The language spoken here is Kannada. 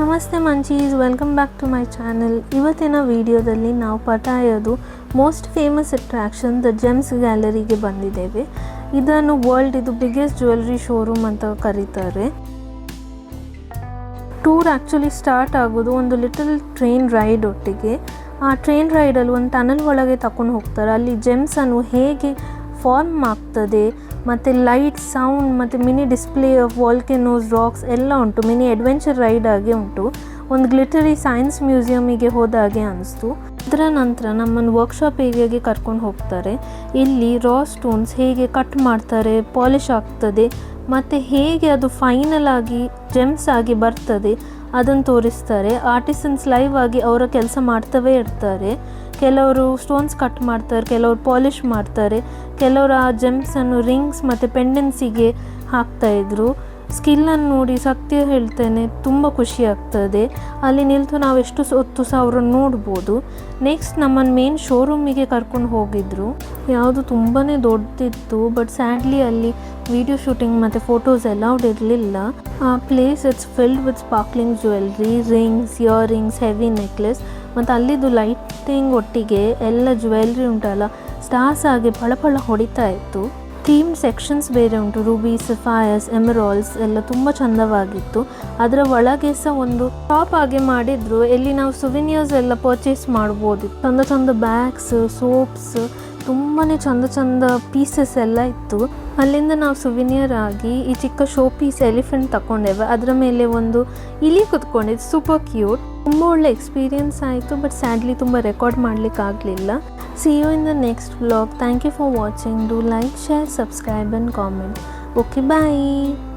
ನಮಸ್ತೆ munchies, welcome back to my channel. ಇವತ್ತಿನ ವಿಡಿಯೋದಲ್ಲಿ ನಾವು ಪಟಾಯದು most famous attraction the gems ಗ್ಯಾಲರಿಗೆ ಬಂದಿದ್ದೇವೆ. ಇದನ್ನು ವರ್ಲ್ಡ್ ಬಿಗ್ಗೆಸ್ಟ್ ಜ್ಯುವೆಲ್ರಿ ಶೋರೂಮ್ ಅಂತ ಕರೀತಾರೆ. ಟೂರ್ ಆ್ಯಕ್ಚುಲಿ ಸ್ಟಾರ್ಟ್ ಆಗೋದು ಒಂದು ಲಿಟಲ್ ಟ್ರೈನ್ ರೈಡ್ ಒಟ್ಟಿಗೆ. ಆ ಟ್ರೈನ್ ರೈಡಲ್ಲಿ ಒಂದು ಟನಲ್ ಒಳಗೆ ತಗೊಂಡು ಹೋಗ್ತಾರೆ. ಅಲ್ಲಿ ಜೆಮ್ಸನ್ನು ಹೇಗೆ ಫಾರ್ಮ್ ಆಗ್ತದೆ ಮತ್ತು ಲೈಟ್, ಸೌಂಡ್ ಮತ್ತು mini display of volcanoes, rocks ಎಲ್ಲ ಉಂಟು. ಮಿನಿ ಅಡ್ವೆಂಚರ್ ರೈಡ್ ಆಗಿ ಉಂಟು. ಒಂದು ಗ್ಲಿಟರಿ ಸೈನ್ಸ್ ಮ್ಯೂಸಿಯಮಿಗೆ ಹೋದಾಗೆ ಅನಿಸ್ತು. ಅದರ ನಂತರ ನಮ್ಮನ್ನು ವರ್ಕ್ಶಾಪ್ ಏರಿಯಾಗೆ ಕರ್ಕೊಂಡು ಹೋಗ್ತಾರೆ. ಇಲ್ಲಿ ರಾ ಸ್ಟೋನ್ಸ್ ಹೇಗೆ ಕಟ್ ಮಾಡ್ತಾರೆ, ಪಾಲಿಷ್ ಆಗ್ತದೆ ಮತ್ತು ಹೇಗೆ ಅದು ಫೈನಲ್ ಆಗಿ ಜೆಮ್ಸ್ ಆಗಿ ಬರ್ತದೆ ಅದನ್ನು ತೋರಿಸ್ತಾರೆ. ಆರ್ಟಿಸನ್ಸ್ ಲೈವ್ ಆಗಿ ಅವರ ಕೆಲಸ ಮಾಡ್ತವೇ ಇರ್ತಾರೆ. ಕೆಲವರು ಸ್ಟೋನ್ಸ್ ಕಟ್ ಮಾಡ್ತಾರೆ, ಕೆಲವರು ಪಾಲಿಷ್ ಮಾಡ್ತಾರೆ, ಕೆಲವರು ಆ ಜೆಮ್ಸನ್ನು ರಿಂಗ್ಸ್ ಮತ್ತು ಪೆಂಡೆನ್ಸಿಗೆ ಹಾಕ್ತಾಯಿದ್ರು. ಸ್ಕಿಲ್ಲನ್ನು ನೋಡಿ ಸತ್ಯ ಹೇಳ್ತೇನೆ, ತುಂಬ ಖುಷಿ ಆಗ್ತದೆ. ಅಲ್ಲಿ ನಿಲ್ತು ನಾವು ಎಷ್ಟು ಹೊತ್ತು ಸಹ ಅವ್ರನ್ನ ನೋಡ್ಬೋದು. ನೆಕ್ಸ್ಟ್ ನಮ್ಮನ್ನು ಮೇನ್ ಶೋರೂಮಿಗೆ ಕರ್ಕೊಂಡು ಹೋಗಿದ್ರು. ಯಾವುದು ತುಂಬಾ ದೊಡ್ಡದಿತ್ತು, ಬಟ್ ಸ್ಯಾಡ್ಲಿ ಅಲ್ಲಿ ವಿಡಿಯೋ ಶೂಟಿಂಗ್ ಮತ್ತು ಫೋಟೋಸ್ ಅಲೌಡ್ ಇರಲಿಲ್ಲ. ಆ place it's filled with sparkling jewellery, rings, earrings, heavy necklace ಮತ್ತು ಅಲ್ಲಿದ್ದು ಲೈಟಿಂಗ್ ಒಟ್ಟಿಗೆ ಎಲ್ಲ ಜ್ಯುವೆಲ್ರಿ ಉಂಟಲ್ಲ ಸ್ಟಾರ್ಸ್ ಆಗಿ ಫಳಫಳ ಹೊಡಿತಾ ಇತ್ತು. ಥೀಮ್ ಸೆಕ್ಷನ್ಸ್ ಬೇರೆ ಉಂಟು, ರೂಬಿ, ಸಫೈರ್ಸ್, ಎಮರಾಲ್ಡ್ಸ್ ಎಲ್ಲ ತುಂಬ ಚಂದವಾಗಿತ್ತು. ಅದರ ಒಳಗೆ ಸಹ ಒಂದು ಶಾಪ್ ಆಗಿ ಮಾಡಿದ್ರು, ಎಲ್ಲಿ ನಾವು ಸುವಿನಿಯರ್ಸ್ ಎಲ್ಲ ಪರ್ಚೇಸ್ ಮಾಡ್ಬೋದು. ಚಂದ ಚಂದ ಬ್ಯಾಗ್ಸ್, ಸೋಪ್ಸ್, ತುಂಬಾ ಚಂದ ಪೀಸಸ್ ಎಲ್ಲ ಇತ್ತು. ಅಲ್ಲಿಂದ ನಾವು ಸುವಿನಿಯರ್ ಆಗಿ ಈ ಚಿಕ್ಕ ಶೋ ಪೀಸ್ ಎಲಿಫೆಂಟ್ ತಗೊಂಡೇವೆ. ಅದರ ಮೇಲೆ ಒಂದು ಇಲಿ ಕುತ್ಕೊಂಡಿದ್ದು, ಸೂಪರ್ ಕ್ಯೂಟ್. ತುಂಬ ಒಳ್ಳೆ ಎಕ್ಸ್ಪೀರಿಯನ್ಸ್ ಆಯಿತು, ಬಟ್ ಸ್ಯಾಡ್ಲಿ ತುಂಬ ರೆಕಾರ್ಡ್ ಮಾಡಲಿಕ್ಕೆ ಆಗಲಿಲ್ಲ. See you in the next vlog. Thank you for watching. Do like, share, subscribe and comment. Okay, bye.